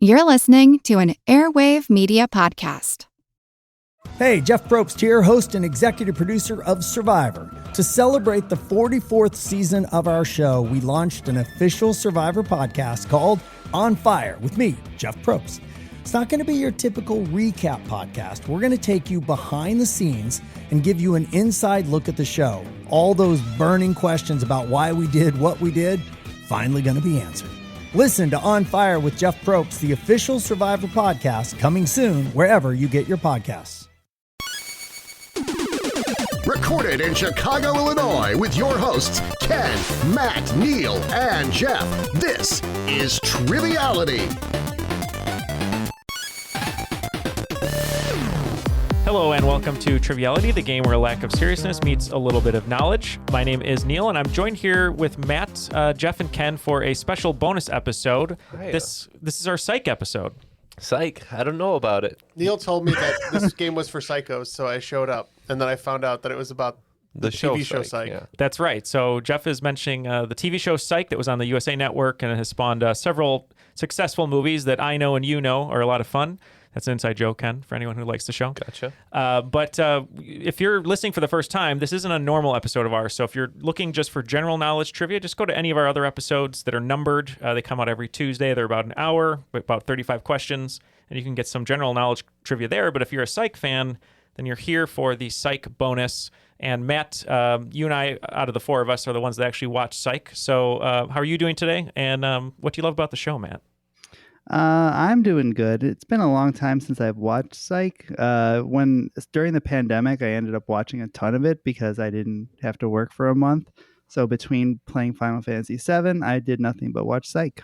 You're listening to an Airwave Media Podcast. Hey, Jeff Probst here, host and executive producer of Survivor. To celebrate the 44th season of our show, we launched an official Survivor podcast called On Fire with me, Jeff Probst. It's not going to be your typical recap podcast. We're going to take you behind the scenes and give you an inside look at the show. All those burning questions about why we did what we did, finally going to be answered. Listen to On Fire with Jeff Probst, the official Survivor podcast, coming soon wherever you get your podcasts. Recorded in Chicago, Illinois, with your hosts, Ken, Matt, Neil, and Jeff. This is Triviality. Hello and welcome to Triviality, the game where a lack of seriousness meets a little bit of knowledge. My name is Neil, and I'm joined here with Matt, Jeff, and Ken for a special bonus episode. Hiya. This is our Psych episode. Psych. I don't know about it. Neil told me that this game was for psychos, so I showed up, and then I found out that it was about the TV show Psych. Yeah. That's right. So Jeff is mentioning the TV show Psych that was on the USA Network and it has spawned several successful movies that I know and you know are a lot of fun. That's an inside joke, Ken, for anyone who likes the show. Gotcha. But if you're listening for the first time, this isn't a normal episode of ours. So if you're looking just for general knowledge trivia, just go to any of our other episodes that are numbered. They come out every Tuesday. They're about an hour, about 35 questions, and you can get some general knowledge trivia there. But if you're a Psych fan, then you're here for the Psych bonus. And Matt, you and I, out of the four of us, are the ones that actually watch Psych. So how are you doing today? And what do you love about the show, Matt? I'm doing good. It's been a long time since I've watched Psych. During the pandemic, I ended up watching a ton of it because I didn't have to work for a month. So between playing Final Fantasy VII, I did nothing but watch Psych.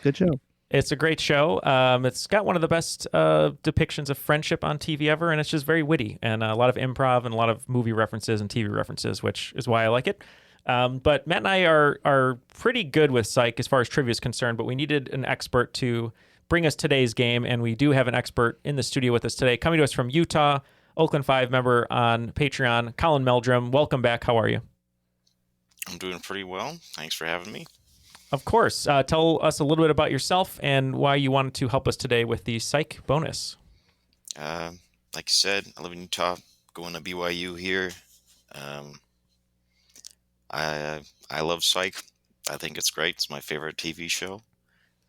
Good show. It's a great show. It's got one of the best depictions of friendship on TV ever, and it's just very witty and a lot of improv and a lot of movie references and TV references, which is why I like it. But Matt and I are pretty good with Psych as far as trivia is concerned, but we needed an expert to bring us today's game, and we do have an expert in the studio with us today. Coming to us from Utah, Oakland 5 member on Patreon, Colin Meldrum. Welcome back. How are you? I'm doing pretty well. Thanks for having me. Of course. Tell us a little bit about yourself and why you wanted to help us today with the Psych bonus. Like you said, I live in Utah, going to BYU here. I love Psych. I think it's great. It's my favorite TV show.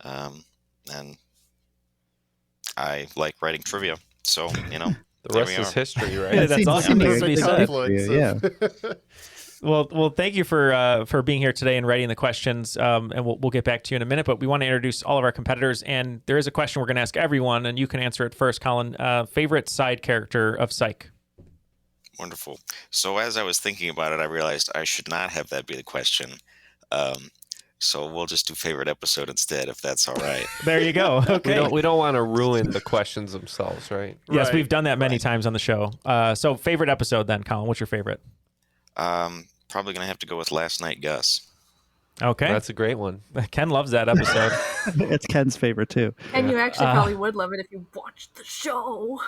And I like writing trivia. So, The there rest we is are. history, right? That's awesome. Seems to be like said. Yeah. Well, thank you for being here today and writing the questions, and we'll get back to you in a minute. But we want to introduce all of our competitors, and there is a question we're going to ask everyone, and you can answer it first, Colin. Favorite side character of Psych? Wonderful. So as I was thinking about it, I realized I should not have that be the question. So we'll just do favorite episode instead, if that's all right. There you go. Okay. We don't want to ruin the questions themselves, right? Yes, Right. we've done that many times on the show. So favorite episode then, Colin. What's your favorite? Probably going to have to go with Last Night Gus. Okay. That's a great one. Ken loves that episode. It's Ken's favorite too. And you actually probably would love it if you watched the show.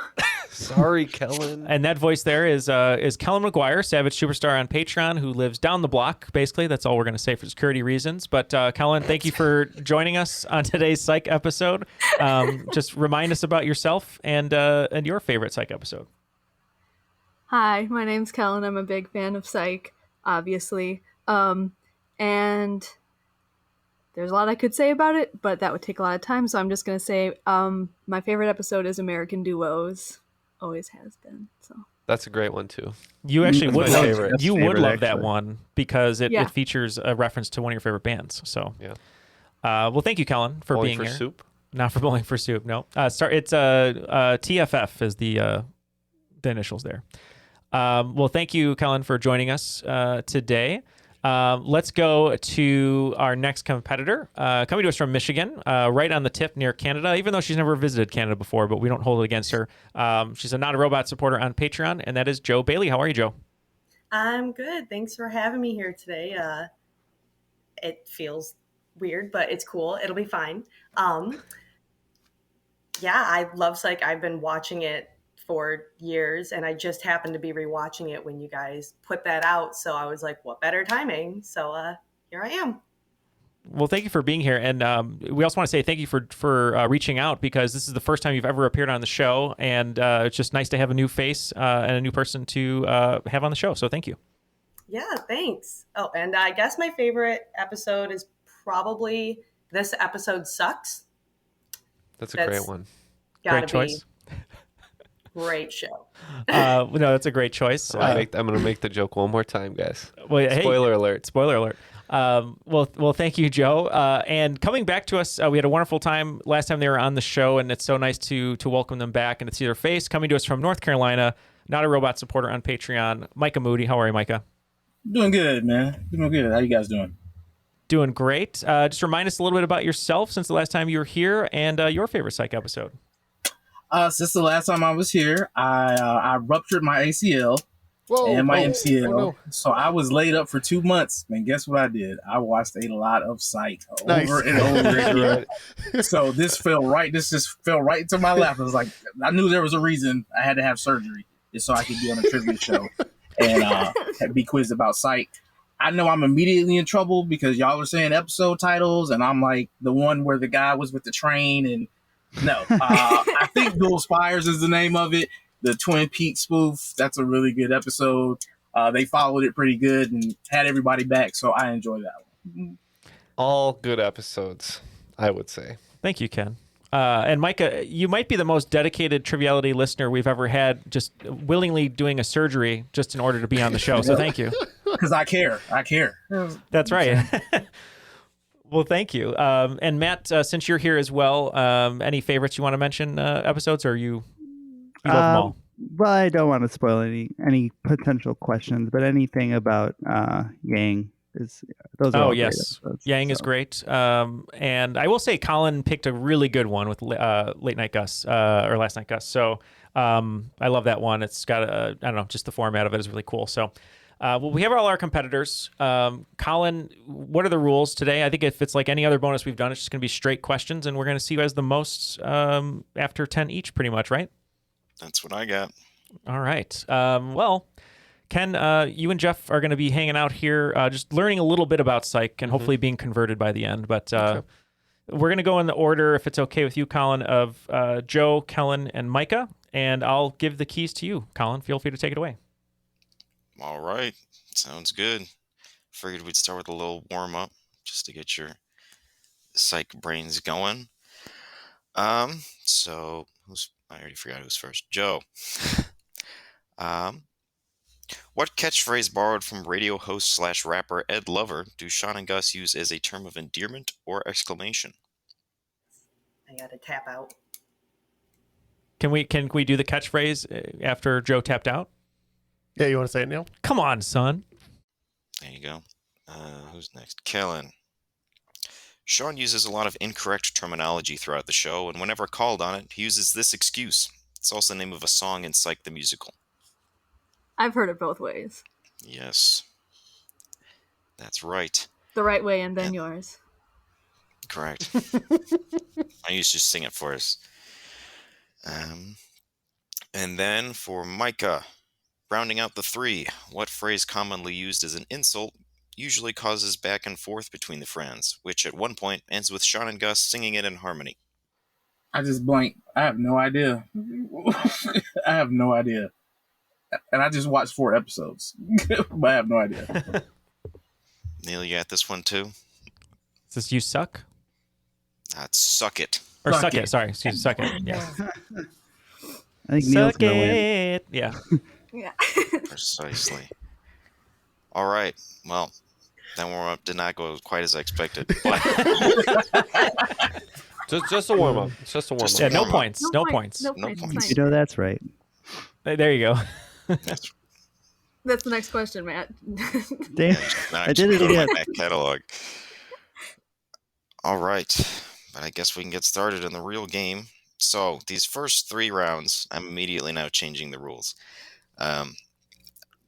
Sorry, Kellen. And that voice there is Kellen McGuire, Savage Superstar on Patreon, who lives down the block, basically. That's all we're going to say for security reasons. But Kellen, thank you for joining us on today's Psych episode. Just remind us about yourself and your favorite Psych episode. Hi, my name's Kellen. I'm a big fan of Psych, obviously. And there's a lot I could say about it, but that would take a lot of time. So I'm just going to say my favorite episode is American Duos. Always has been. So That's a great one, too. You actually That's would my love, favorite. you would Favorite, love that actually. one because it Yeah. features a reference to one of your favorite bands. So, Yeah. Well, thank you, Kellen, for Bowling being for here. soup? Not for Bowling for Soup, no. It's TFF is the initials there. Well, thank you, Kellen, for joining us today. Let's go to our next competitor, coming to us from Michigan, right on the tip near Canada, even though she's never visited Canada before, but we don't hold it against her. She's a Not a Robot supporter on Patreon, and that is Joe Bailey. How are you, Joe? I'm good. Thanks for having me here today. It feels weird, but it's cool. It'll be fine. Yeah, I love Psych. I've been watching it for years, and I just happened to be rewatching it when you guys put that out. So I was like, what better timing? So here I am. Well, thank you for being here, and we also want to say thank you for reaching out, because this is the first time you've ever appeared on the show, and it's just nice to have a new face and a new person to have on the show. So thank you. Yeah, thanks. Oh, and I guess my favorite episode is probably This Episode Sucks. That's a great one. Gotta Great choice. Great show. No, that's a great choice. I'm going to make the joke one more time, guys. Well, Spoiler alert. Spoiler alert. Well, thank you, Joe. And coming back to us, we had a wonderful time last time they were on the show, and it's so nice to welcome them back and to see their face. Coming to us from North Carolina, Not a Robot supporter on Patreon, Micah Moody. How are you, Micah? Doing good, man. Doing good. How you guys doing? Doing great. Just remind us a little bit about yourself since the last time you were here, and your favorite Psych episode. Since the last time I was here, I ruptured my ACL and my MCL. Oh, no. So I was laid up for 2 months. And guess what I did? I watched a lot of Psych over and over again. So this fell right. This just fell right into my lap. I was like, I knew there was a reason I had to have surgery just so I could be on a trivia show and be quizzed about Psych. I know I'm immediately in trouble because y'all are saying episode titles, and I'm like the one where the guy was with the train. And no, I think Dual Spires is the name of it. The Twin Peaks spoof. That's a really good episode. They followed it pretty good and had everybody back, so I enjoyed that one. All good episodes, I would say. Thank you, Ken. And Micah, you might be the most dedicated Triviality listener we've ever had, just willingly doing a surgery just in order to be on the show. So thank you. Because I care. That's right. Well, thank you. And Matt, since you're here as well, any favorites you want to mention episodes, or you love them all? Well, I don't want to spoil any potential questions, but anything about Yang is those are all great episodes, Yang is great. And I will say Colin picked a really good one with Late Night Gus or Last Night Gus. So I love that one. It's got I don't know, just the format of it is really cool. So well, we have all our competitors. Colin, what are the rules today? I think if it's like any other bonus we've done, it's just going to be straight questions, and we're going to see who has the most after 10 each, pretty much, right? That's what I got. All right. Well, Ken, you and Jeff are going to be hanging out here, just learning a little bit about Psych and hopefully being converted by the end. But we're going to go in the order, if it's okay with you, Colin, of Joe, Kellen, and Micah. And I'll give the keys to you, Colin. Feel free to take it away. All right. Sounds good. Figured we'd start with a little warm-up just to get your Psych brains going. So I already forgot who's first. Joe. What catchphrase borrowed from radio host / rapper Ed Lover do Sean and Gus use as a term of endearment or exclamation? I gotta tap out. Can we do the catchphrase after Joe tapped out? Yeah, you want to say it, Neil? Come on, son. There you go. Who's next? Kellen. Sean uses a lot of incorrect terminology throughout the show, and whenever called on it, he uses this excuse. It's also the name of a song in Psych the Musical. I've heard it both ways. Yes. That's right. The right way and then yours. Correct. I used to sing it for us. And then for Micah, rounding out the three, what phrase commonly used as an insult usually causes back and forth between the friends, which at one point ends with Sean and Gus singing it in harmony? I just blanked. I have no idea. I have no idea. And I just watched 4 episodes, but I have no idea. Neil, you got this one too? Is this You Suck? That's Suck It. Or Suck It. Sorry, excuse me. Suck It. Yeah. I think Neil's Suck gonna win. it. Yeah. Yeah. Precisely. All right. Well, that warm-up did not go quite as I expected. But just a warm-up. It's just a warm-up. Yeah, no points. No points. No No points. points. You know that's right. There you go. that's That's the next question, Matt. Damn, not I did it go to my again. back catalog. All right. But I guess we can get started in the real game. So these first 3 rounds, I'm immediately now changing the rules.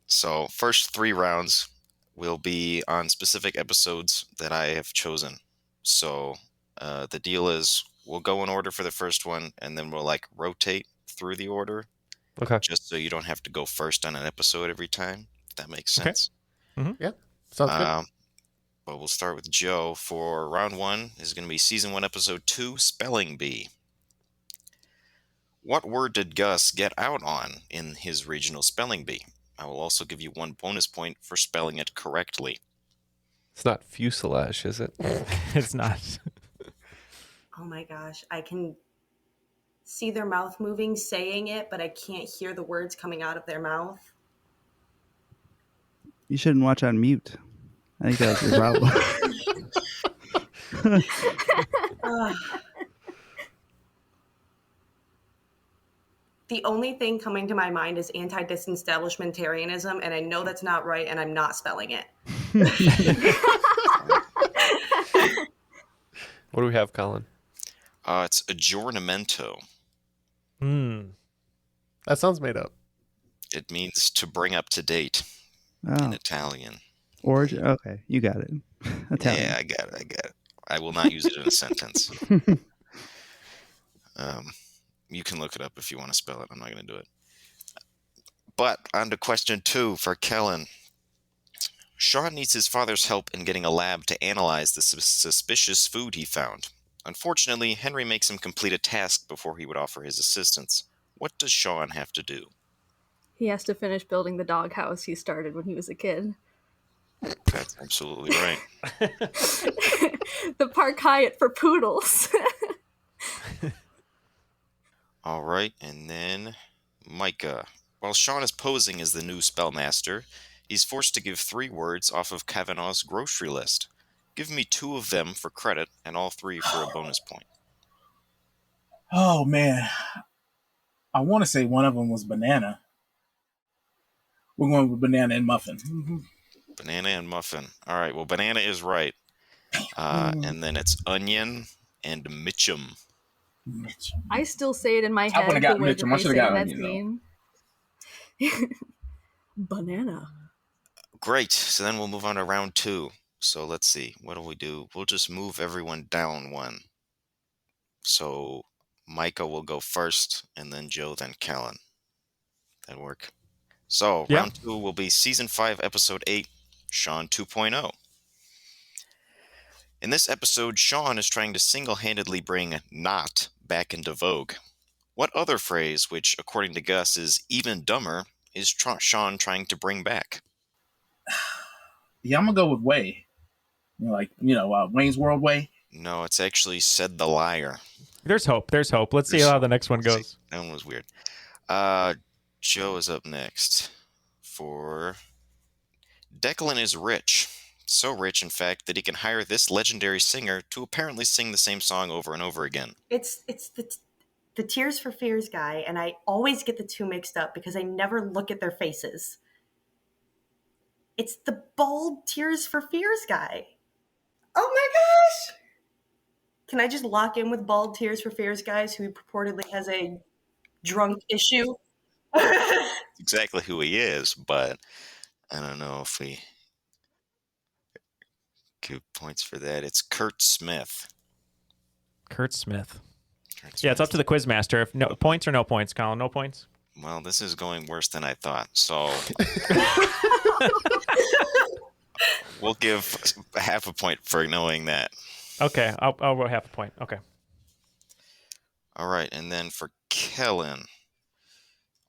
So first 3 rounds will be on specific episodes that I have chosen. So the deal is we'll go in order for the first one, and then we'll like rotate through the order. Okay. Just so you don't have to go first on an episode every time. If that makes sense. Yeah, sounds good. But we'll start with Joe for round 1. This is going to be season 1, episode 2, Spelling Bee. What word did Gus get out on in his regional spelling bee? I will also give you 1 bonus point for spelling it correctly. It's not fuselage, is it? It's not. Oh my gosh. I can see their mouth moving, saying it, but I can't hear the words coming out of their mouth. You shouldn't watch on mute. I think that's your problem. The only thing coming to my mind is anti-disestablishmentarianism, and I know that's not right, and I'm not spelling it. What do we have, Colin? It's aggiornamento. That sounds made up. It means to bring up to date in Italian. Origin. Okay, you got it. Italian. Yeah, I got it. I will not use it in a sentence. You can look it up if you want to spell it. I'm not going to do it. But on to question 2 for Kellen. Sean needs his father's help in getting a lab to analyze the suspicious food he found. Unfortunately, Henry makes him complete a task before he would offer his assistance. What does Sean have to do? He has to finish building the doghouse he started when he was a kid. That's absolutely right. The Park Hyatt for poodles. All right, and then Micah. While Sean is posing as the new spellmaster, he's forced to give 3 words off of Kavanaugh's grocery list. Give me 2 of them for credit and all 3 for a bonus point. Oh, man. I want to say one of them was banana. We're going with banana and muffin. Banana and muffin. All right, well, banana is right. And then it's onion and Mitchum. I still say it in my I head. would've got the way Mitchum. that I they should've say got that onion, scene. Banana. Great. So then we'll move on to round 2. So let's see. What do we do? We'll just move everyone down 1. So Micah will go first, and then Joe, then Kellen. That work? So round 2 will be season 5, episode 8, Sean 2.0. In this episode, Sean is trying to single-handedly bring "not" back into vogue. What other phrase, which according to Gus is even dumber, is Sean trying to bring back? Yeah, I'm going to go with way. Wayne's World way. No, it's actually "said the liar." There's hope. Let's see how the next one goes. That one was weird. Joe is up next for Declan is rich. So rich, in fact, that he can hire this legendary singer to apparently sing the same song over and over again. It's the Tears for Fears guy, and I always get the 2 mixed up because I never look at their faces. It's the bald Tears for Fears guy. Oh my gosh! Can I just lock in with bald Tears for Fears guys who purportedly has a drunk issue? Exactly who he is, but I don't know if we give points for that. It's Kurt Smith. Kurt Smith. Yeah, it's up to the quizmaster. If no points or no points, Colin. No points. Well, this is going worse than I thought. So we'll give half a point for knowing that. Okay, I'll roll half a point. Okay. All right, and then for Kellen.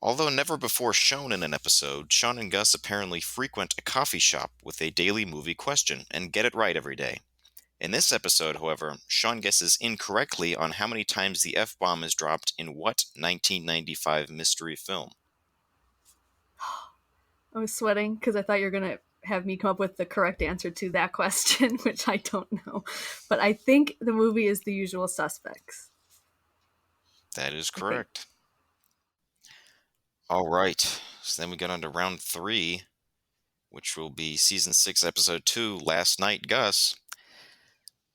Although never before shown in an episode, Sean and Gus apparently frequent a coffee shop with a daily movie question and get it right every day. In this episode, however, Sean guesses incorrectly on how many times the F-bomb is dropped in what 1995 mystery film? I was sweating because I thought you were going to have me come up with the correct answer to that question, which I don't know. But I think the movie is The Usual Suspects. That is correct. All right. So then we get on to round 3, which will be season 6, episode 2, Last Night, Gus.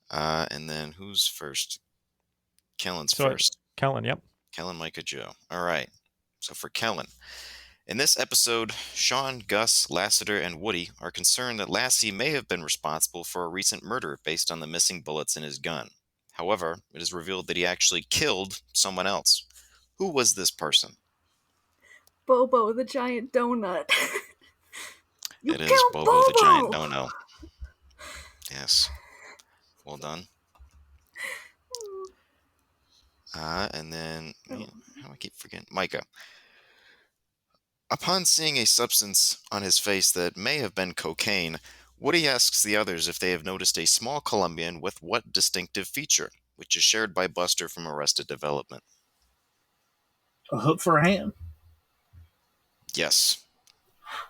And then who's first? Kellen's first. Kellen, yep. Kellen, Micah, Joe. All right. So for Kellen. In this episode, Sean, Gus, Lassiter, and Woody are concerned that Lassie may have been responsible for a recent murder based on the missing bullets in his gun. However, it is revealed that he actually killed someone else. Who was this person? Bobo the Giant Donut. It is Bobo the Giant Dono. Yes. Well done. And then, how do I keep forgetting? Micah. Upon seeing a substance on his face that may have been cocaine, Woody asks the others if they have noticed a small Colombian with what distinctive feature, which is shared by Buster from Arrested Development. A hook for a hand. Yes.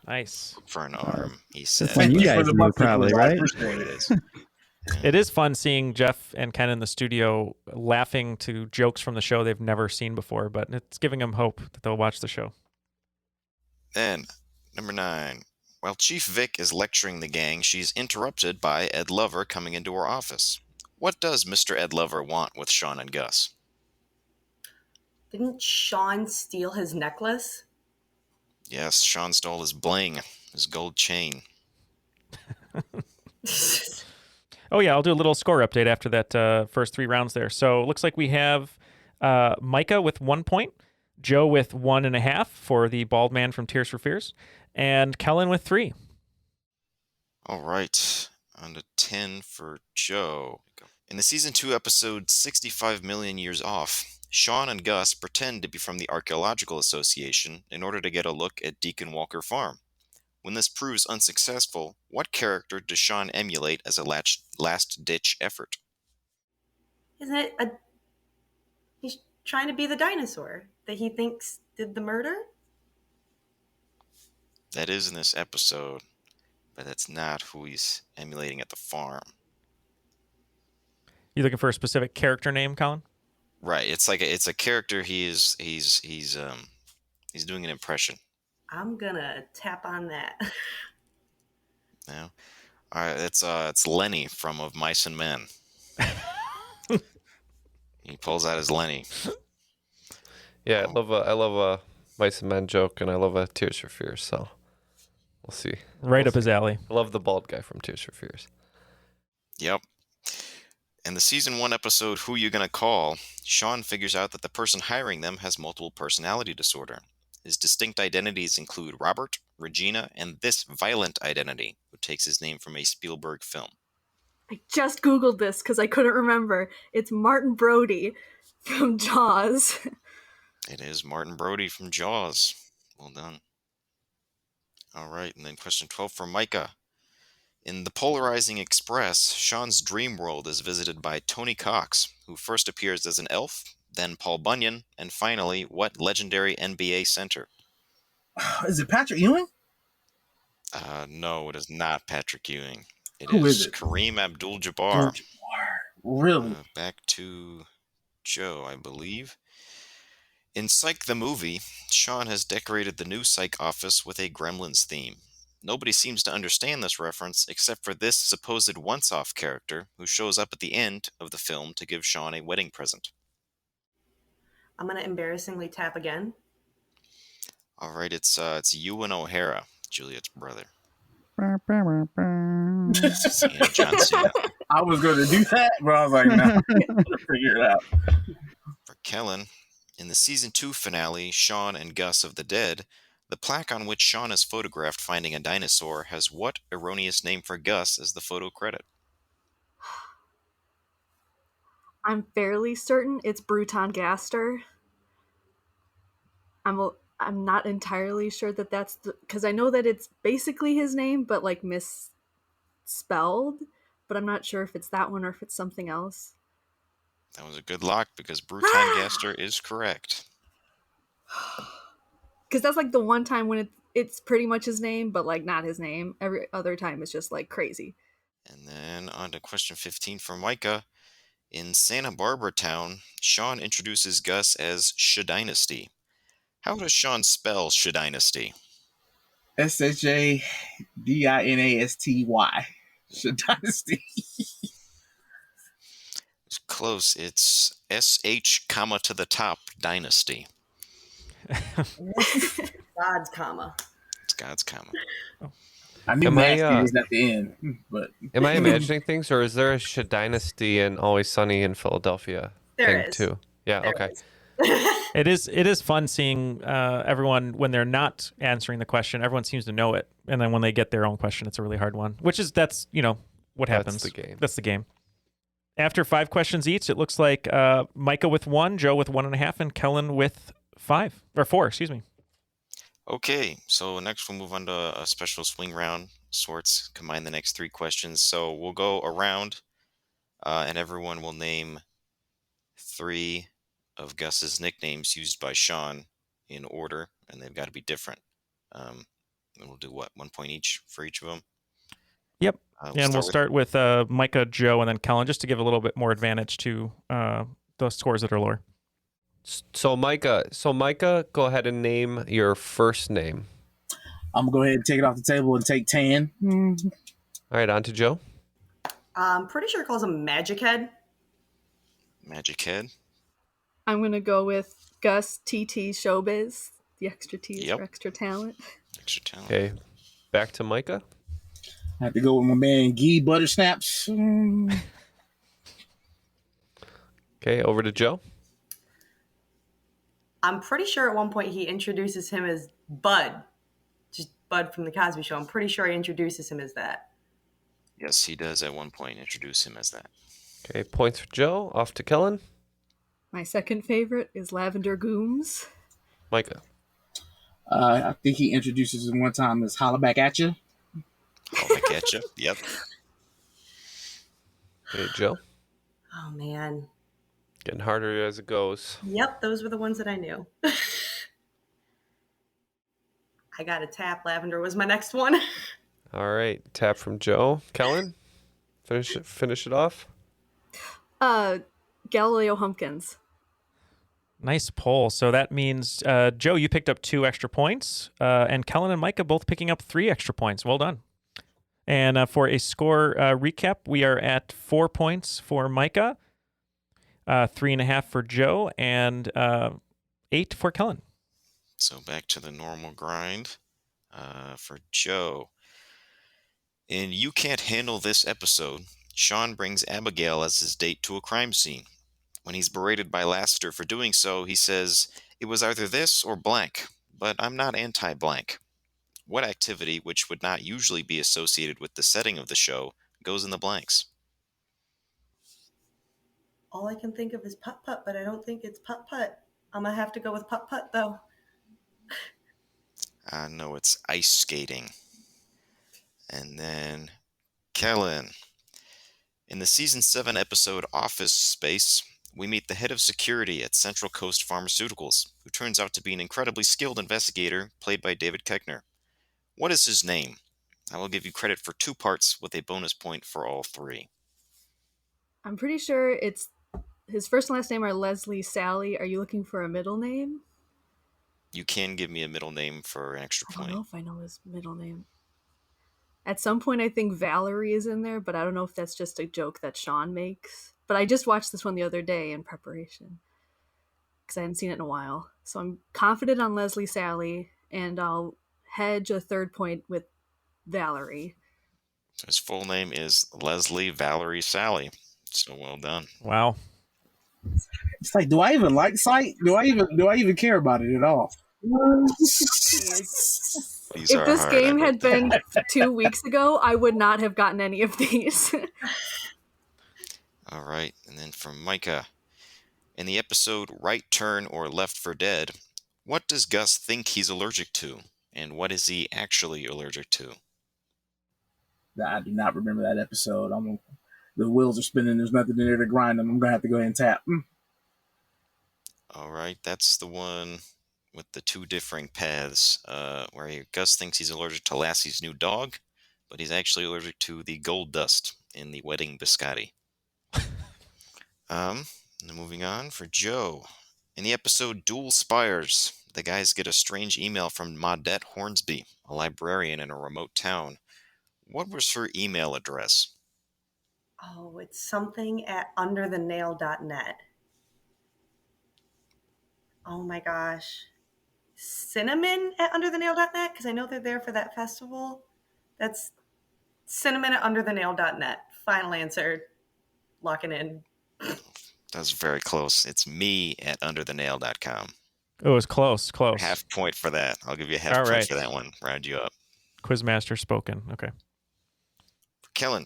Nice. Hook for an arm, he said. This one you guys knew probably, right? It is. It is fun seeing Jeff and Ken in the studio laughing to jokes from the show they've never seen before, but it's giving them hope that they'll watch the show. Then, number 9. While Chief Vic is lecturing the gang, she's interrupted by Ed Lover coming into her office. What does Mr. Ed Lover want with Sean and Gus? Didn't Sean steal his necklace? Yes, Sean stole his bling, his gold chain. Oh, yeah, I'll do a little score update after that first 3 rounds there. So it looks like we have Micah with 1 point, Joe with 1.5 for the bald man from Tears for Fears, and Kellen with 3. All right, on to 10 for Joe. In the Season 2 episode 65 Million Years Off, Sean and Gus pretend to be from the Archaeological Association in order to get a look at Deacon Walker Farm. When this proves unsuccessful, what character does Sean emulate as a last-ditch effort? Isn't it he's trying to be the dinosaur that he thinks did the murder? That is in this episode, but that's not who he's emulating at the farm. You looking for a specific character name, Colin? Right. It's a character he's doing an impression. I'm gonna tap on that. Yeah. All right. It's Lenny from Of Mice and Men. He pulls out his Lenny. Yeah, I love a Mice and Men joke, and I love a Tears for Fears. So we'll see. Right up his alley. I love the bald guy from Tears for Fears. Yep. In the Season 1 episode, Who You Gonna Call?, Sean figures out that the person hiring them has multiple personality disorder. His distinct identities include Robert, Regina, and this violent identity, who takes his name from a Spielberg film. I just Googled this because I couldn't remember. It's Martin Brody from Jaws. It is Martin Brody from Jaws. Well done. All right, and then question 12 for Micah. In The Polarizing Express, Sean's dream world is visited by Tony Cox, who first appears as an elf, then Paul Bunyan, and finally, what legendary NBA center? Is it Patrick Ewing? No, it is not Patrick Ewing. Who is it? Kareem Abdul-Jabbar. Really? Back to Joe, I believe. In Psych the movie, Sean has decorated the new Psych office with a Gremlins theme. Nobody seems to understand this reference except for this supposed once-off character who shows up at the end of the film to give Sean a wedding present. I'm gonna embarrassingly tap again. All right, it's Ewan O'Hara, Juliet's brother. And John Cena. I was going to do that, but I was like, no, I'm going to figure it out. For Kellen, in the Season 2 finale, Sean and Gus of the Dead, the plaque on which Sean is photographed finding a dinosaur has what erroneous name for Gus as the photo credit? I'm fairly certain it's Bruton Gaster. I'm not entirely sure that that's because I know that it's basically his name, but like misspelled. But I'm not sure if it's that one or if it's something else. That was a good lock because Bruton Gaster is correct. Because that's like the one time when it's pretty much his name, but like not his name. Every other time it's just like crazy. And then on to question 15 for Micah. In Santa Barbara Town, Sean introduces Gus as Shadynasty. How does Sean spell Shadynasty? Shadinasty. Shadynasty. It's close. It's SH comma to the top dynasty. God's comma. It's God's comma. I knew nasty was at the end, but am I imagining things, or is there a Shadynasty in Always Sunny in Philadelphia there thing is. too? Yeah, There okay. is. It is fun seeing everyone when they're not answering the question. Everyone seems to know it, and then when they get their own question, it's a really hard one. That's what happens. That's the game. That's the game. After 5 questions each, it looks like Micah with 1, Joe with 1.5, and Kellen with 4. Excuse me. Okay, so next we'll move on to a special swing round sorts. Combine the next 3 questions. So we'll go around, and everyone will name 3 of Gus's nicknames used by Sean in order, and they've got to be different. And we'll do 1 point each for each of them. Yep. We'll start with Micah, Joe, and then Kellen, just to give a little bit more advantage to those scores that are lower. So Micah, go ahead and name your first name. I'm gonna go ahead and take it off the table and take Tan. All right, on to Joe. I'm pretty sure it calls him Magic Head. Magic Head. I'm going to go with Gus TT Showbiz. The extra T is for extra talent. Extra talent. Okay, back to Micah. I have to go with my man Gee Buttersnaps. Okay, over to Joe. I'm pretty sure at one point he introduces him as Bud. Just Bud from the Cosby Show. I'm pretty sure he introduces him as that. Yes, he does at one point introduce him as that. Okay, points for Joe. Off to Kellen. My second favorite is Lavender Gooms. Micah. I think he introduces him one time as Holla Back At You. Holla Back At You, yep. Okay, Joe. Oh, man. Getting harder as it goes. Yep, those were the ones that I knew. I got a tap. Lavender was my next one. All right, tap from Joe. Kellen, finish it off. Galileo Humpkins. Nice poll. So that means, Joe, you picked up 2 extra points, and Kellen and Micah both picking up 3 extra points. Well done. And for a score recap, we are at 4 points for Micah, 3.5 for Joe, and 8 for Kellen. So back to the normal grind for Joe. In You Can't Handle This episode, Sean brings Abigail as his date to a crime scene. When he's berated by Lassiter for doing so, he says, "It was either this or blank, but I'm not anti-blank." What activity, which would not usually be associated with the setting of the show, goes in the blanks? All I can think of is putt-putt, but I don't think it's putt-putt. I'm going to have to go with putt-putt, though. No, it's ice skating. And then Kellen. In the Season 7 episode Office Space, we meet the head of security at Central Coast Pharmaceuticals, who turns out to be an incredibly skilled investigator played by David Koechner. What is his name? I will give you credit for 2 parts with a bonus point for all 3. I'm pretty sure it's his first and last name are Leslie Sally. Are you looking for a middle name? You can give me a middle name for an extra point. I don't know if I know his middle name. At some point, I think Valerie is in there, but I don't know if that's just a joke that Sean makes. But I just watched this one the other day in preparation because I hadn't seen it in a while. So I'm confident on Leslie Sally, and I'll hedge a 3rd point with Valerie. His full name is Leslie Valerie Sally. So well done. Wow. It's like, do I even like Psych? Do I even care about it at all? If this game had been 2 weeks ago, I would not have gotten any of these. All right. And then from Micah. In the episode Right Turn or Left for Dead, what does Gus think he's allergic to? And what is he actually allergic to? I do not remember that episode. The wheels are spinning. There's nothing in there to grind them. I'm going to have to go ahead and tap. All right. That's the one with the 2 differing paths, where Gus thinks he's allergic to Lassie's new dog, but he's actually allergic to the gold dust in the wedding biscotti. And then moving on for Joe. In the episode Dual Spires, the guys get a strange email from Maudette Hornsby, a librarian in a remote town. What was her email address? Oh, it's something at underthenail.net. Oh my gosh. Cinnamon at underthenail.net? Because I know they're there for that festival. That's cinnamon at underthenail.net. Final answer. Locking in. That's very close. It's me at underthenail.com. It was close. Half point for that. I'll give you a half point for that one. Round you up. Quizmaster spoken. Okay. For Kellen,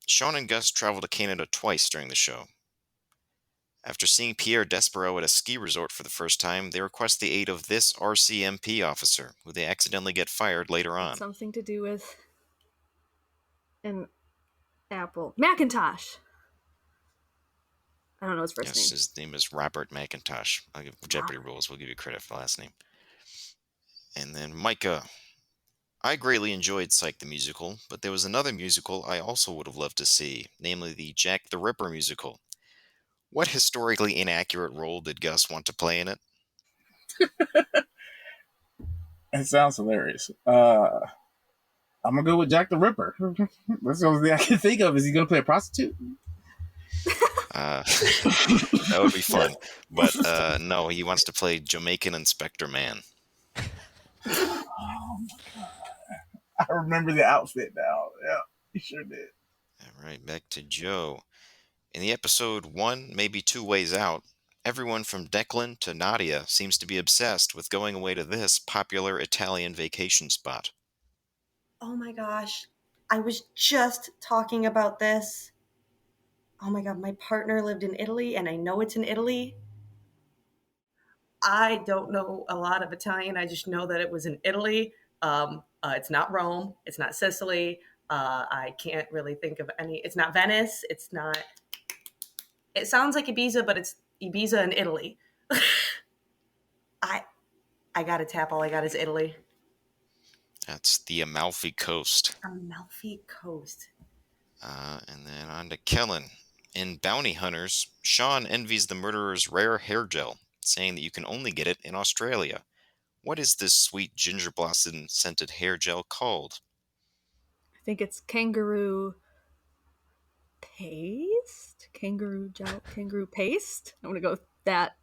Sean and Gus travel to Canada twice during the show. After seeing Pierre Despereaux at a ski resort for the first time, they request the aid of this RCMP officer, who they accidentally get fired later on. Something to do with an apple. Macintosh! I don't know his first name. Yes, his name is Robert McIntosh. I'll give Jeopardy rules. We'll give you credit for the last name. And then Micah. I greatly enjoyed Psych the musical, but there was another musical I also would have loved to see, namely the Jack the Ripper musical. What historically inaccurate role did Gus want to play in it? It sounds hilarious. I'm gonna go with Jack the Ripper. That's the only thing I can think of. Is he gonna play a prostitute? That would be fun. But no, he wants to play Jamaican Inspector Man. Oh my God. I remember the outfit now. Yeah, he sure did. All right, back to Joe. In the episode One, Maybe Two Ways Out, everyone from Declan to Nadia seems to be obsessed with going away to this popular Italian vacation spot. Oh my gosh. I was just talking about this. Oh my God, my partner lived in Italy, and I know it's in Italy. I don't know a lot of Italian. I just know that it was in Italy. It's not Rome. It's not Sicily. I can't really think of any. It's not Venice. It's not. It sounds like Ibiza, but it's Ibiza in Italy. I got to tap. All I got is Italy. That's the Amalfi Coast. Amalfi Coast. And then on to Kellen. In Bounty Hunters, Sean envies the murderer's rare hair gel, saying that you can only get it in Australia. What is this sweet ginger blossom scented hair gel called? I think it's kangaroo paste? Kangaroo gel? Kangaroo paste? I'm going to go with that.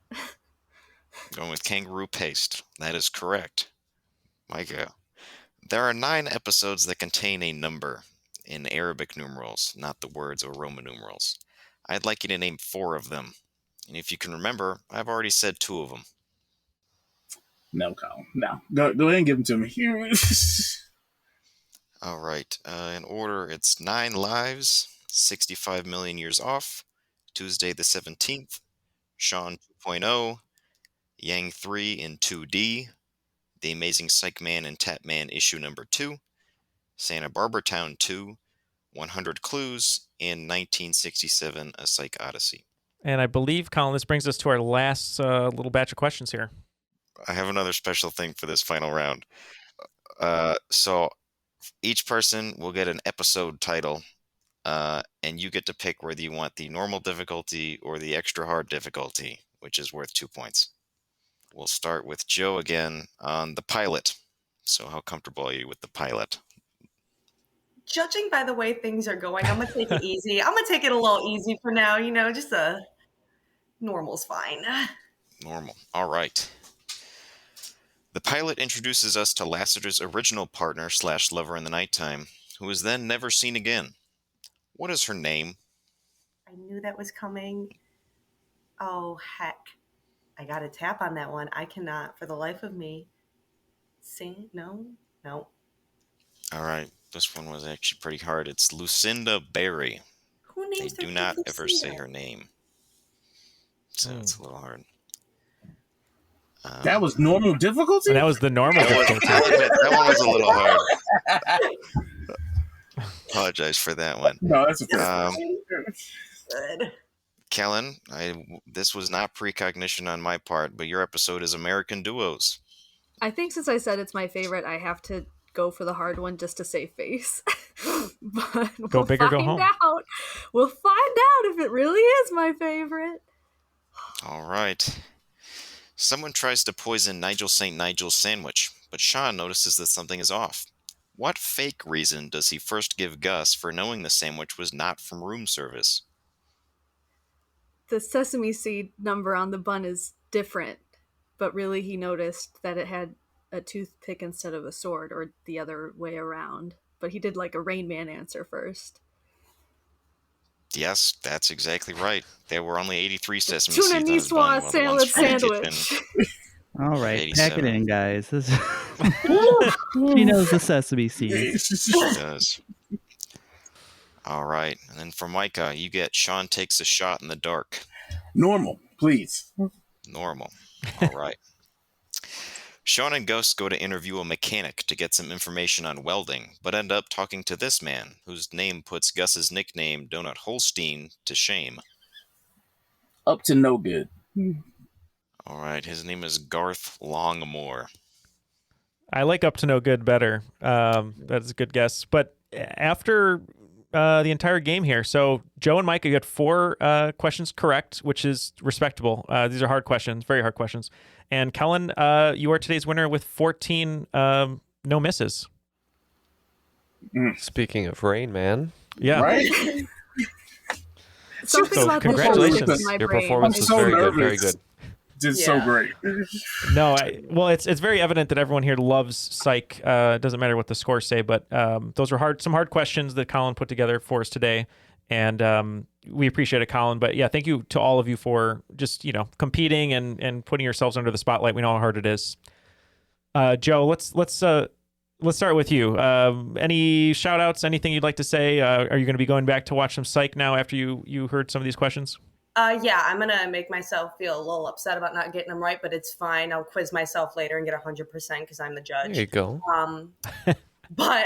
Going with kangaroo paste. That is correct. Micah. There are 9 episodes that contain a number in Arabic numerals, not the words or Roman numerals. I'd like you to name 4 of them. And if you can remember, I've already said 2 of them. No, Colin. No. Go ahead and give them to me. All right. In order, it's 9 Lives, 65 Million Years Off, Tuesday the 17th, Sean 2.0, Yang 3 in 2D, The Amazing Psych Man and Tap Man issue number 2, Santa Barbara Town 2, 100 Clues, and 1967 A Psych Odyssey. And I believe, Colin, this brings us to our last little batch of questions here. I have another special thing for this final round. So each person will get an episode title, and you get to pick whether you want the normal difficulty or the extra hard difficulty, which is worth 2 points. We'll start with Joe again on the pilot. So how comfortable are you with the pilot? Judging by the way things are going, I'm going to take it easy. I'm going to take it a little easy for now. You know, just a normal's fine. Normal. All right. The pilot introduces us to Lassiter's original partner / lover in the nighttime, who is then never seen again. What is her name? I knew that was coming. Oh, heck. I got a tap on that one. I cannot, for the life of me, sing. No. All right. This one was actually pretty hard. It's Lucinda Berry. Who names They do not ever say her name. So it's a little hard. That was normal difficulty? That was the normal difficulty. That one was a little hard. Apologize for that one. No, that's okay. Good. Kellen, this was not precognition on my part, but your episode is American Duos. I think since I said it's my favorite, I have to go for the hard one just to save face. But go big or go home. We'll find out if it really is my favorite. All right. Someone tries to poison Nigel St. Nigel's sandwich, but Sean notices that something is off. What fake reason does he first give Gus for knowing the sandwich was not from room service? The sesame seed number on the bun is different, but really he noticed that it had a toothpick instead of a sword, or the other way around. But he did like a Rain Man answer first. Yes, that's exactly right. There were only 83 sesame Tuna seeds on his bun, Niçoise while the salad ones from the sandwich. kitchen All right, 87. pack it in, guys. She knows the sesame seeds. She does. All right. And then for Micah, you get Sean takes a shot in the dark. Normal, please. Normal. All right. Sean and Gus go to interview a mechanic to get some information on welding, but end up talking to this man, whose name puts Gus's nickname, Donut Holstein, to shame. Up to no good. All right. His name is Garth Longmore. I like Up to No Good better. That's a good guess. But after the entire game here, so Joe and Micah got 4 questions correct, which is respectable. These are hard questions, very hard questions. And Kellen, you are today's winner with 14 no misses. Speaking of Rain Man. Yeah. Right? Something So about congratulations. this my Your brain. performance was so very nervous. good. Very good. Did so great. No, well, it's very evident that everyone here loves Psych. It doesn't matter what the scores say, but those were some hard questions that Colin put together for us today, and we appreciate it, Colin. But yeah, thank you to all of you for just competing and putting yourselves under the spotlight. We know how hard it is. Joe, let's start with you. Any shout outs? Anything you'd like to say? Are you going to be going back to watch some Psych now after you heard some of these questions? Yeah, I'm going to make myself feel a little upset about not getting them right, but it's fine. I'll quiz myself later and get 100% because I'm the judge. There you go. But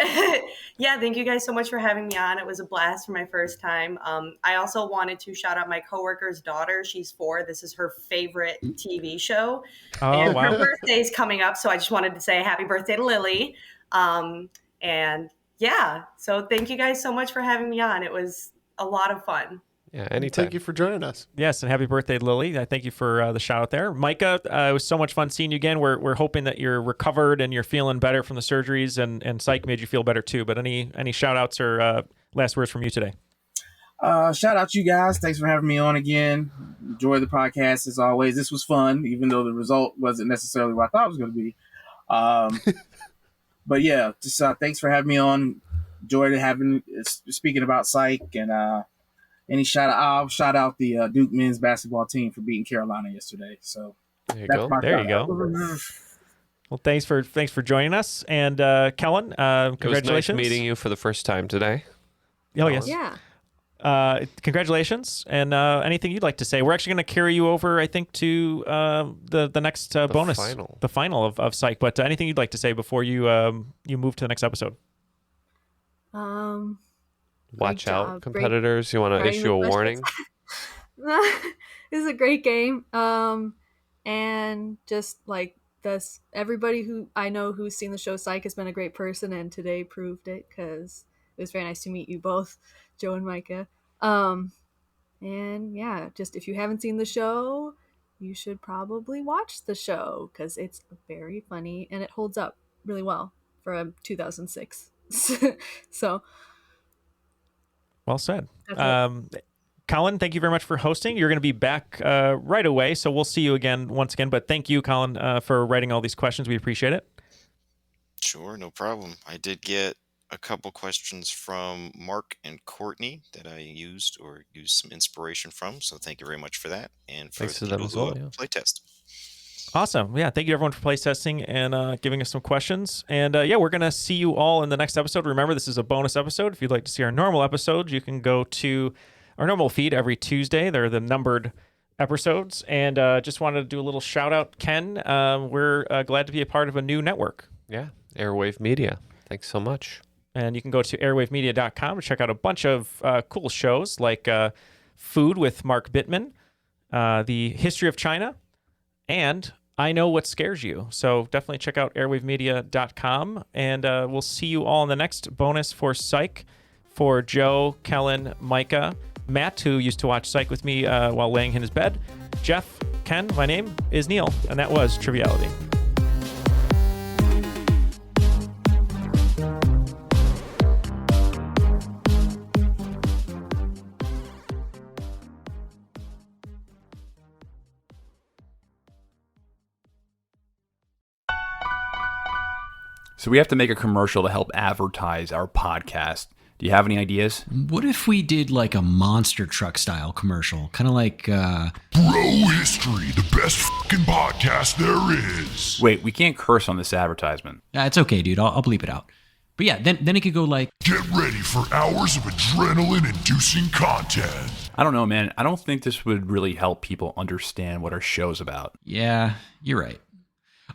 yeah, thank you guys so much for having me on. It was a blast for my first time. I also wanted to shout out my coworker's daughter. She's 4. This is her favorite TV show. Oh, and wow. her birthday's coming up, so I just wanted to say happy birthday to Lily. And yeah, so thank you guys so much for having me on. It was a lot of fun. Yeah, anytime. Thank you for joining us. Yes, and happy birthday, Lily. I thank you for the shout out there. Micah, it was so much fun seeing you again. We're hoping that you're recovered and you're feeling better from the surgeries, and Psych made you feel better too. But any shout outs or last words from you today? Shout out to you guys. Thanks for having me on again. Enjoy the podcast as always. This was fun, even though the result wasn't necessarily what I thought it was going to be. But yeah, just thanks for having me on. Enjoyed speaking about Psych and any I'll shout out the Duke men's basketball team for beating Carolina yesterday. So there you go. There you go. Well, thanks for joining us, and Kellen, congratulations. It was nice meeting you for the first time today. Oh yes. Yeah. Congratulations, and anything you'd like to say? We're actually going to carry you over, I think, to the next bonus, the final of Psych. But anything you'd like to say before you move to the next episode? Watch out, competitors. You want to issue a warning? This is a great game. And just like this, everybody who I know who's seen the show Psych has been a great person, and today proved it because it was very nice to meet you both, Joe and Micah. And yeah, just if you haven't seen the show, you should probably watch the show because it's very funny and it holds up really well for a 2006. So. Well said. Colin, thank you very much for hosting. You're going to be back right away, so we'll see you once again. But thank you, Colin, for writing all these questions. We appreciate it. Sure, no problem. I did get a couple questions from Mark and Courtney that I used some inspiration from, so thank you very much for that. And for thanks to them as well. Play test. Awesome. Yeah, thank you everyone for play testing and giving us some questions. And yeah, we're going to see you all in the next episode. Remember, this is a bonus episode. If you'd like to see our normal episodes, you can go to our normal feed every Tuesday. They're the numbered episodes. And just wanted to do a little shout out, Ken. We're glad to be a part of a new network. Yeah, Airwave Media. Thanks so much. And you can go to airwavemedia.com to check out a bunch of cool shows like Food with Mark Bittman, The History of China, and I Know What Scares You. So definitely check out airwavemedia.com, and we'll see you all in the next bonus for Psych. For Joe, Kellen, Micah, Matt, who used to watch Psych with me while laying in his bed, Jeff, Ken, my name is Neil, and that was Triviality. So we have to make a commercial to help advertise our podcast. Do you have any ideas? What if we did like a monster truck style commercial? Kind of like... Bro History, the best fucking podcast there is. Wait, we can't curse on this advertisement. It's okay, dude. I'll bleep it out. But yeah, then it could go like, Get ready for hours of adrenaline-inducing content. I don't know, man. I don't think this would really help people understand what our show's about. yeah, you're right.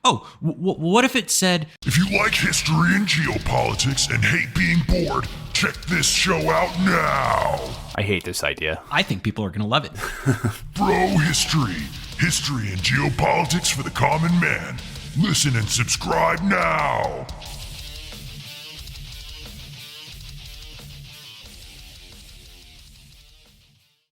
Oh, what if it said, If you like history and geopolitics and hate being bored, check this show out now. I hate this idea. I think people are going to love it. Bro History. History and geopolitics for the common man. Listen and subscribe now.